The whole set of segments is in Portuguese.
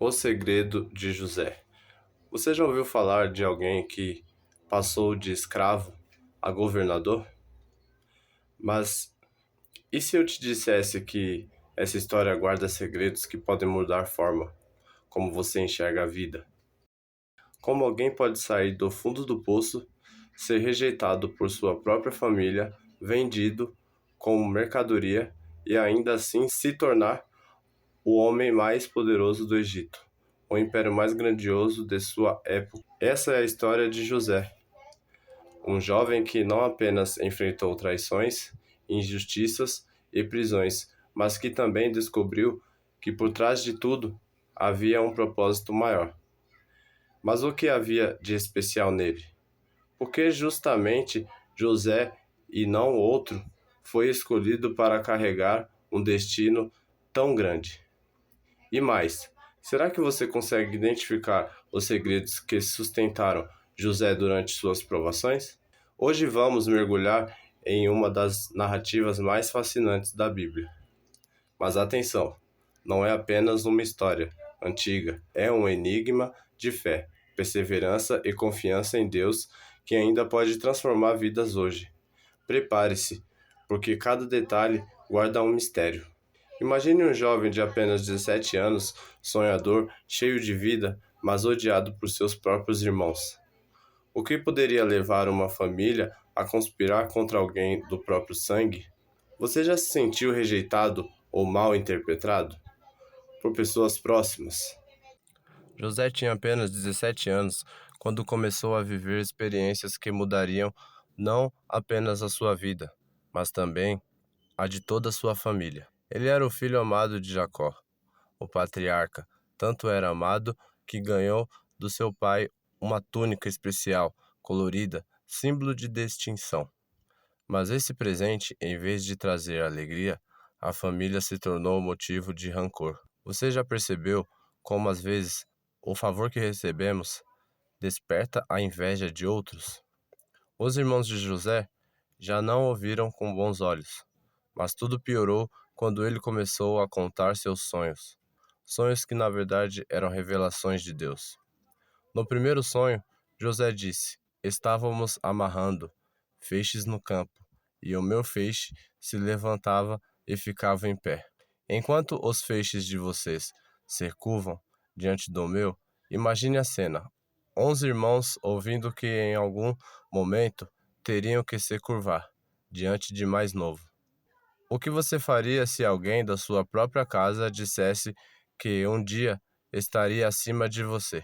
O segredo de José. Você já ouviu falar de alguém que passou de escravo a governador? Mas e se eu te dissesse que essa história guarda segredos que podem mudar a forma como você enxerga a vida? Como alguém pode sair do fundo do poço, ser rejeitado por sua própria família, vendido como mercadoria e ainda assim se tornar o homem mais poderoso do Egito, o império mais grandioso de sua época? Essa é a história de José, um jovem que não apenas enfrentou traições, injustiças e prisões, mas que também descobriu que por trás de tudo havia um propósito maior. Mas o que havia de especial nele? Porque justamente José e não outro foi escolhido para carregar um destino tão grande. E mais, será que você consegue identificar os segredos que sustentaram José durante suas provações? Hoje vamos mergulhar em uma das narrativas mais fascinantes da Bíblia. Mas atenção, não é apenas uma história antiga, é um enigma de fé, perseverança e confiança em Deus que ainda pode transformar vidas hoje. Prepare-se, porque cada detalhe guarda um mistério. Imagine um jovem de apenas 17 anos, sonhador, cheio de vida, mas odiado por seus próprios irmãos. O que poderia levar uma família a conspirar contra alguém do próprio sangue? Você já se sentiu rejeitado ou mal interpretado por pessoas próximas? José tinha apenas 17 anos quando começou a viver experiências que mudariam não apenas a sua vida, mas também a de toda a sua família. Ele era o filho amado de Jacó, o patriarca. Tanto era amado que ganhou do seu pai uma túnica especial, colorida, símbolo de distinção. Mas esse presente, em vez de trazer alegria, a família se tornou motivo de rancor. Você já percebeu como às vezes o favor que recebemos desperta a inveja de outros? Os irmãos de José já não o viram com bons olhos, mas tudo piorou quando ele começou a contar seus sonhos. Sonhos que na verdade eram revelações de Deus. No primeiro sonho, José disse: Estávamos amarrando feixes no campo, e o meu feixe se levantava e ficava em pé. Enquanto os feixes de vocês se curvam diante do meu, imagine a cena: 11 irmãos ouvindo que em algum momento teriam que se curvar diante de mais novo. O que você faria se alguém da sua própria casa dissesse que um dia estaria acima de você?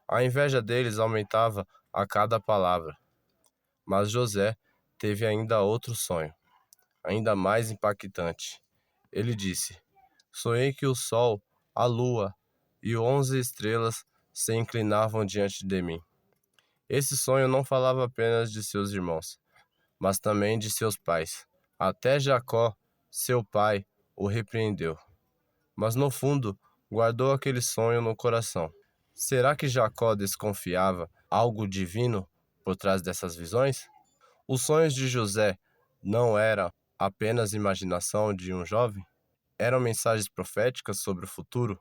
A inveja deles aumentava a cada palavra. Mas José teve ainda outro sonho, ainda mais impactante. Ele disse: Sonhei que o sol, a lua e 11 estrelas se inclinavam diante de mim. Esse sonho não falava apenas de seus irmãos, mas também de seus pais. Até Jacó, seu pai, o repreendeu. Mas no fundo, guardou aquele sonho no coração. Será que Jacó desconfiava algo divino por trás dessas visões? Os sonhos de José não eram apenas imaginação de um jovem? Eram mensagens proféticas sobre o futuro?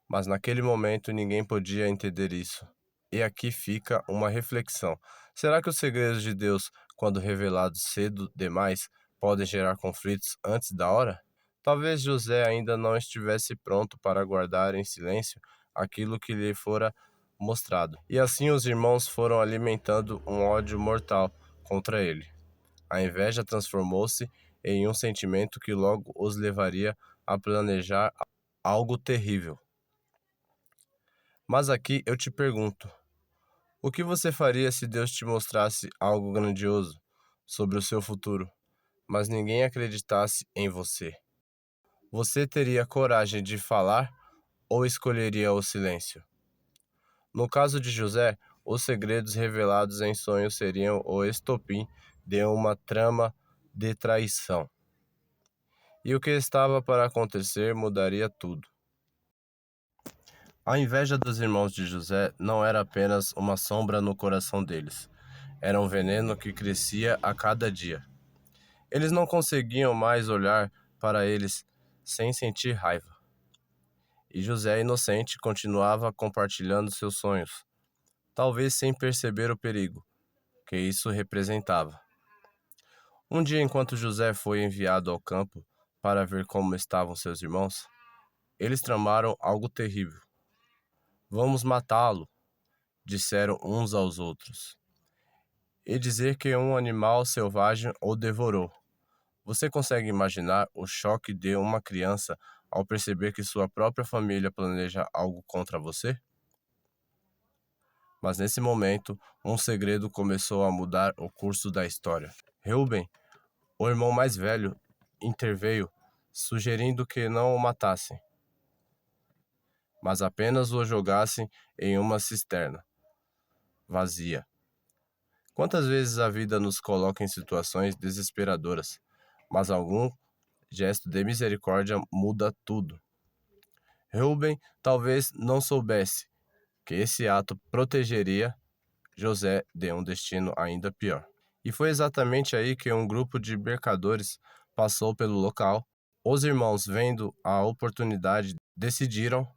Mas naquele momento ninguém podia entender isso. E aqui fica uma reflexão. Será que os segredos de Deus, quando revelados cedo demais, podem gerar conflitos antes da hora? Talvez José ainda não estivesse pronto para guardar em silêncio aquilo que lhe fora mostrado. E assim os irmãos foram alimentando um ódio mortal contra ele. A inveja transformou-se em um sentimento que logo os levaria a planejar algo terrível. Mas aqui eu te pergunto: o que você faria se Deus te mostrasse algo grandioso sobre o seu futuro, mas ninguém acreditasse em você? Você teria coragem de falar ou escolheria o silêncio? No caso de José, os segredos revelados em sonhos seriam o estopim de uma trama de traição. E o que estava para acontecer mudaria tudo. A inveja dos irmãos de José não era apenas uma sombra no coração deles, era um veneno que crescia a cada dia. Eles não conseguiam mais olhar para eles sem sentir raiva. E José, inocente, continuava compartilhando seus sonhos, talvez sem perceber o perigo que isso representava. Um dia, enquanto José foi enviado ao campo para ver como estavam seus irmãos, eles tramaram algo terrível. "Vamos matá-lo", disseram uns aos outros, "e dizer que um animal selvagem o devorou." Você consegue imaginar o choque de uma criança ao perceber que sua própria família planeja algo contra você? Mas nesse momento, um segredo começou a mudar o curso da história. Reuben, o irmão mais velho, interveio, sugerindo que não o matassem, mas apenas o jogassem em uma cisterna vazia. Quantas vezes a vida nos coloca em situações desesperadoras, mas algum gesto de misericórdia muda tudo. Reuben talvez não soubesse que esse ato protegeria José de um destino ainda pior. E foi exatamente aí que um grupo de mercadores passou pelo local. Os irmãos, vendo a oportunidade, decidiram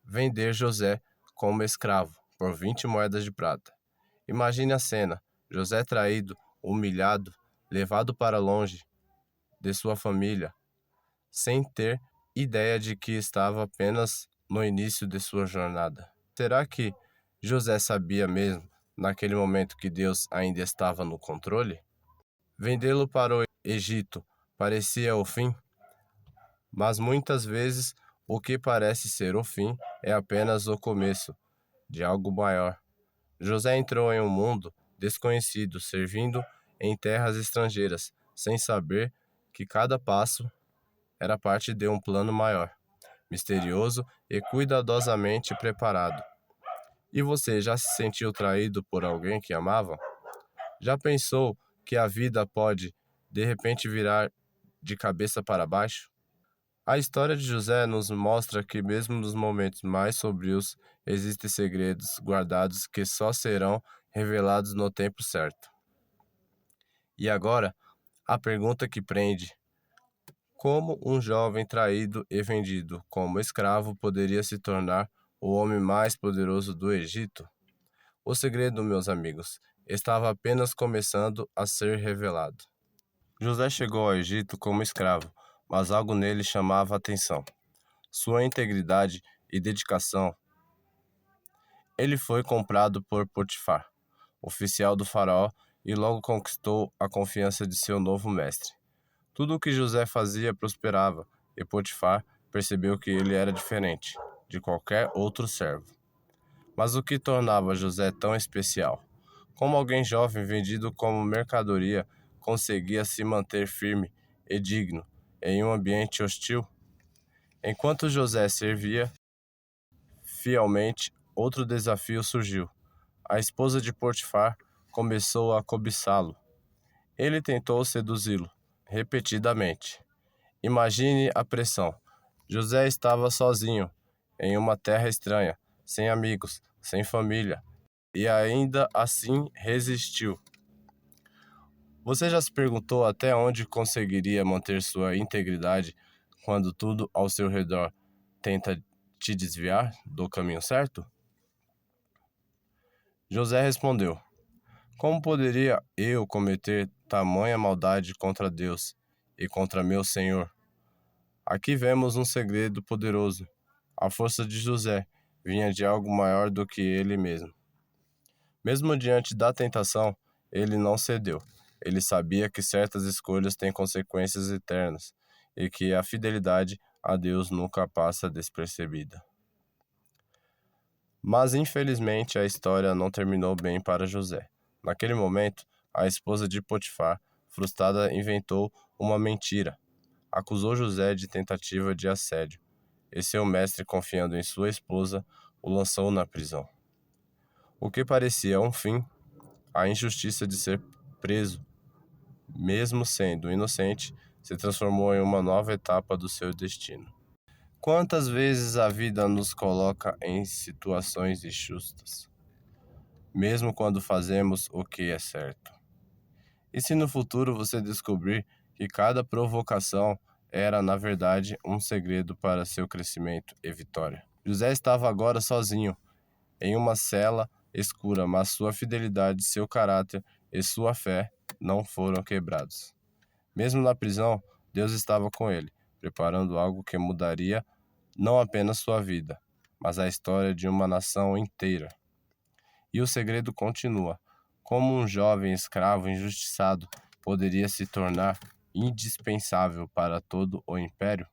vender José como escravo por 20 moedas de prata. Imagine a cena: José traído, humilhado, levado para longe de sua família, sem ter ideia de que estava apenas no início de sua jornada. Será que José sabia mesmo, naquele momento, que Deus ainda estava no controle? Vendê-lo para o Egito parecia o fim, mas muitas vezes o que parece ser o fim é apenas o começo de algo maior. José entrou em um mundo desconhecido, servindo em terras estrangeiras, sem saber que cada passo era parte de um plano maior, misterioso e cuidadosamente preparado. E você já se sentiu traído por alguém que amava? Já pensou que a vida pode, de repente, virar de cabeça para baixo? A história de José nos mostra que, mesmo nos momentos mais sombrios, existem segredos guardados que só serão revelados no tempo certo. E agora, a pergunta que prende: como um jovem traído e vendido como escravo poderia se tornar o homem mais poderoso do Egito? O segredo, meus amigos, estava apenas começando a ser revelado. José chegou ao Egito como escravo, mas algo nele chamava a atenção: sua integridade e dedicação. Ele foi comprado por Potifar, oficial do faraó, e logo conquistou a confiança de seu novo mestre. Tudo o que José fazia prosperava, e Potifar percebeu que ele era diferente de qualquer outro servo. Mas o que tornava José tão especial? Como alguém jovem vendido como mercadoria conseguia se manter firme e digno em um ambiente hostil? Enquanto José servia fielmente, outro desafio surgiu. A esposa de Potifar começou a cobiçá-lo. Ele tentou seduzi-lo repetidamente. Imagine a pressão. José estava sozinho, em uma terra estranha, sem amigos, sem família, e ainda assim resistiu. Você já se perguntou até onde conseguiria manter sua integridade quando tudo ao seu redor tenta te desviar do caminho certo? José respondeu: como poderia eu cometer tamanha maldade contra Deus e contra meu Senhor? Aqui vemos um segredo poderoso. A força de José vinha de algo maior do que ele mesmo. Mesmo diante da tentação, ele não cedeu. Ele sabia que certas escolhas têm consequências eternas e que a fidelidade a Deus nunca passa despercebida. Mas infelizmente a história não terminou bem para José. Naquele momento, a esposa de Potifar, frustrada, inventou uma mentira. Acusou José de tentativa de assédio, e seu mestre, confiando em sua esposa, o lançou na prisão. O que parecia um fim, a injustiça de ser preso, mesmo sendo inocente, se transformou em uma nova etapa do seu destino. Quantas vezes a vida nos coloca em situações injustas, mesmo quando fazemos o que é certo? E se no futuro você descobrir que cada provocação era, na verdade, um segredo para seu crescimento e vitória. José estava agora sozinho, em uma cela escura, mas sua fidelidade, seu caráter e sua fé não foram quebrados. Mesmo na prisão, Deus estava com ele, preparando algo que mudaria não apenas sua vida, mas a história de uma nação inteira. E o segredo continua. Como um jovem escravo injustiçado poderia se tornar indispensável para todo o império?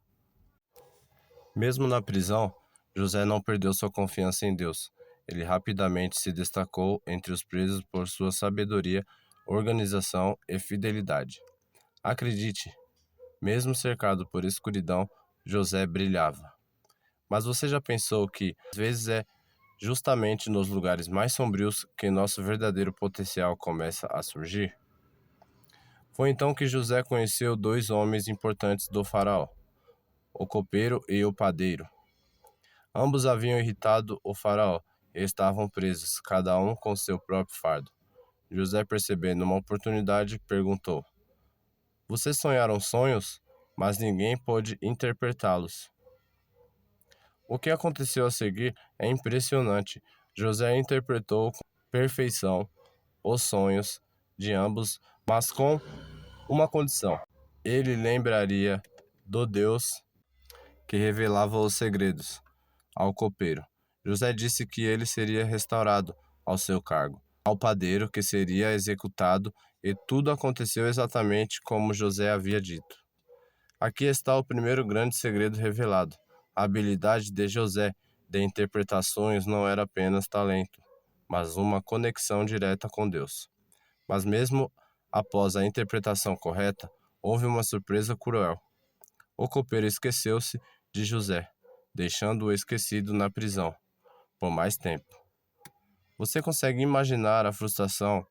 Mesmo na prisão, José não perdeu sua confiança em Deus. Ele rapidamente se destacou entre os presos por sua sabedoria, organização e fidelidade. Acredite, mesmo cercado por escuridão, José brilhava. Mas você já pensou que, às vezes, é justamente nos lugares mais sombrios que nosso verdadeiro potencial começa a surgir? Foi então que José conheceu dois homens importantes do faraó, o copeiro e o padeiro. Ambos haviam irritado o faraó e estavam presos, cada um com seu próprio fardo. José, percebendo uma oportunidade, perguntou: Vocês sonharam sonhos, mas ninguém pôde interpretá-los. O que aconteceu a seguir é impressionante. José interpretou com perfeição os sonhos de ambos, mas com uma condição: ele lembraria do Deus que revelava os segredos ao copeiro. José disse que ele seria restaurado ao seu cargo, ao padeiro que seria executado, e tudo aconteceu exatamente como José havia dito. Aqui está o primeiro grande segredo revelado. A habilidade de José de interpretações não era apenas talento, mas uma conexão direta com Deus. Mas mesmo após a interpretação correta, houve uma surpresa cruel. O copeiro esqueceu-se de José, deixando-o esquecido na prisão por mais tempo. Você consegue imaginar a frustração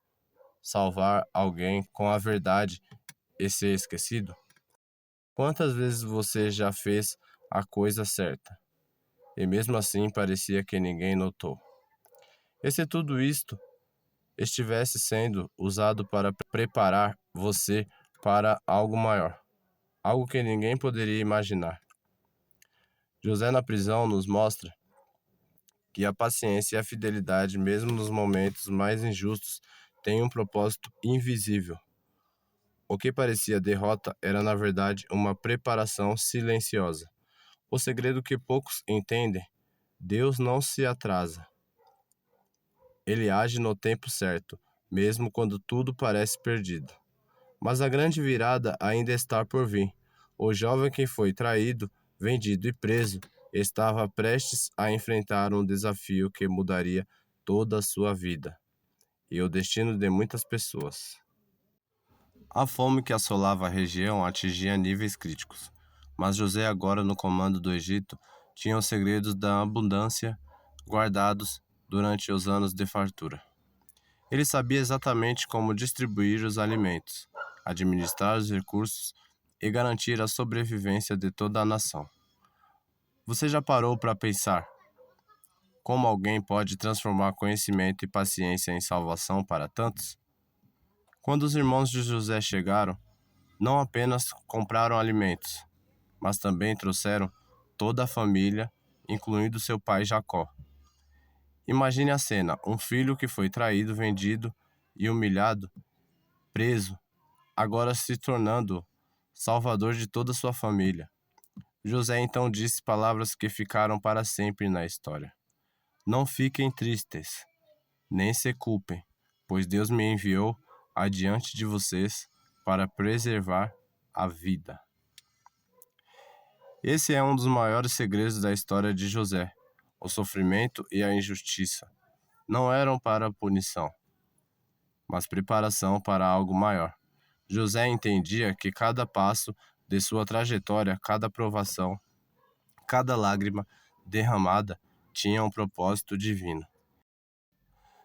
salvar alguém com a verdade e ser esquecido? Quantas vezes você já fez a coisa certa e mesmo assim parecia que ninguém notou? E se tudo isto estivesse sendo usado para preparar você para algo maior, algo que ninguém poderia imaginar? José na prisão nos mostra que a paciência e a fidelidade, mesmo nos momentos mais injustos, têm um propósito invisível. O que parecia derrota era, na verdade, uma preparação silenciosa. O segredo que poucos entendem: Deus não se atrasa. Ele age no tempo certo, mesmo quando tudo parece perdido. Mas a grande virada ainda está por vir. O jovem que foi traído, vendido e preso estava prestes a enfrentar um desafio que mudaria toda a sua vida e o destino de muitas pessoas. A fome que assolava a região atingia níveis críticos, mas José, agora no comando do Egito, tinha os segredos da abundância guardados durante os anos de fartura. Ele sabia exatamente como distribuir os alimentos, administrar os recursos e garantir a sobrevivência de toda a nação. Você já parou para pensar como alguém pode transformar conhecimento e paciência em salvação para tantos? Quando os irmãos de José chegaram, não apenas compraram alimentos, mas também trouxeram toda a família, incluindo seu pai Jacó. Imagine a cena: um filho que foi traído, vendido e humilhado, preso, agora se tornando salvador de toda a sua família. José então disse palavras que ficaram para sempre na história: Não fiquem tristes, nem se culpem, pois Deus me enviou adiante de vocês para preservar a vida. Esse é um dos maiores segredos da história de José. O sofrimento e a injustiça não eram para punição, mas preparação para algo maior. José entendia que cada passo de sua trajetória, cada provação, cada lágrima derramada tinha um propósito divino.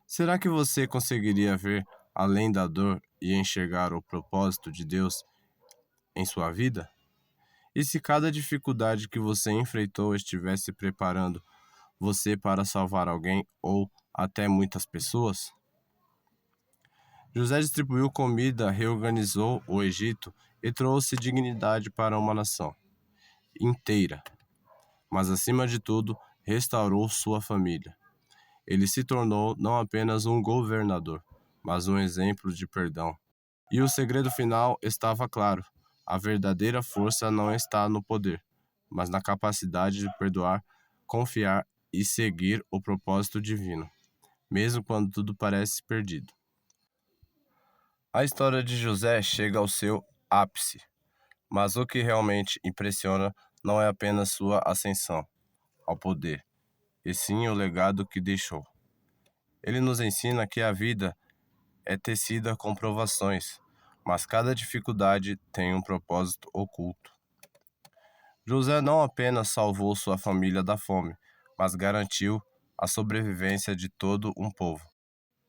Será que você conseguiria ver além da dor e enxergar o propósito de Deus em sua vida? E se cada dificuldade que você enfrentou estivesse preparando você para salvar alguém ou até muitas pessoas? José distribuiu comida, reorganizou o Egito e trouxe dignidade para uma nação inteira, mas acima de tudo, restaurou sua família. Ele se tornou não apenas um governador, mas um exemplo de perdão. E o segredo final estava claro: a verdadeira força não está no poder, mas na capacidade de perdoar, confiar e seguir o propósito divino, mesmo quando tudo parece perdido. A história de José chega ao seu ápice, mas o que realmente impressiona não é apenas sua ascensão ao poder, e sim o legado que deixou. Ele nos ensina que a vida é tecida com provações, mas cada dificuldade tem um propósito oculto. José não apenas salvou sua família da fome, mas garantiu a sobrevivência de todo um povo.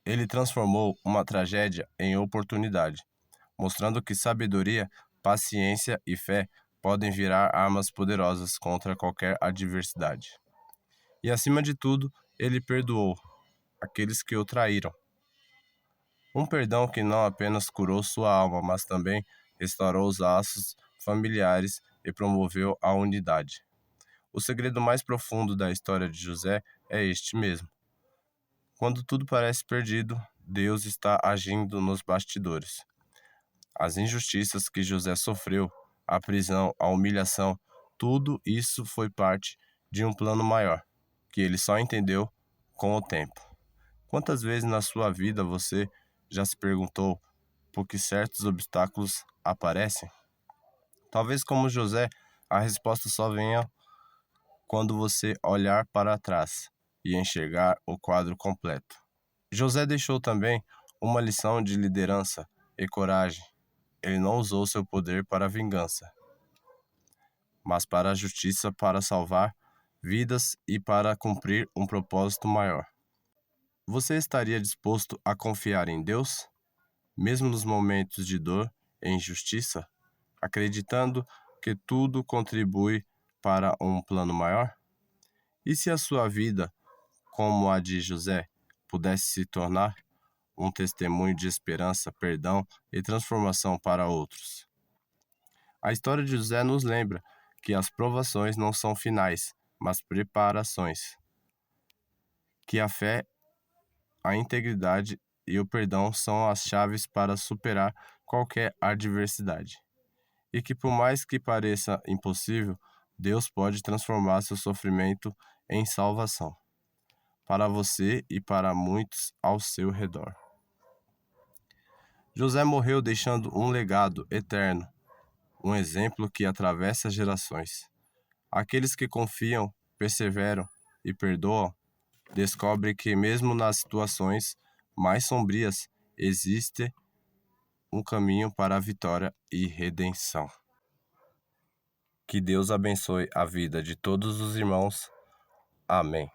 Ele transformou uma tragédia em oportunidade, mostrando que sabedoria, paciência e fé podem virar armas poderosas contra qualquer adversidade. E acima de tudo, ele perdoou aqueles que o traíram. Um perdão que não apenas curou sua alma, mas também restaurou os laços familiares e promoveu a unidade. O segredo mais profundo da história de José é este mesmo. Quando tudo parece perdido, Deus está agindo nos bastidores. As injustiças que José sofreu, a prisão, a humilhação, tudo isso foi parte de um plano maior, que ele só entendeu com o tempo. Quantas vezes na sua vida você já se perguntou por que certos obstáculos aparecem? Talvez como José, a resposta só venha quando você olhar para trás e enxergar o quadro completo. José deixou também uma lição de liderança e coragem. Ele não usou seu poder para a vingança, mas para a justiça, para salvar vidas e para cumprir um propósito maior. Você estaria disposto a confiar em Deus, mesmo nos momentos de dor e injustiça, acreditando que tudo contribui para um plano maior? E se a sua vida, como a de José, pudesse se tornar um testemunho de esperança, perdão e transformação para outros? A história de José nos lembra que as provações não são finais, mas preparações. Que a fé, a integridade e o perdão são as chaves para superar qualquer adversidade. E que por mais que pareça impossível, Deus pode transformar seu sofrimento em salvação, para você e para muitos ao seu redor. José morreu deixando um legado eterno, um exemplo que atravessa gerações. Aqueles que confiam, perseveram e perdoam, descobrem que mesmo nas situações mais sombrias existe um caminho para a vitória e redenção. Que Deus abençoe a vida de todos os irmãos. Amém.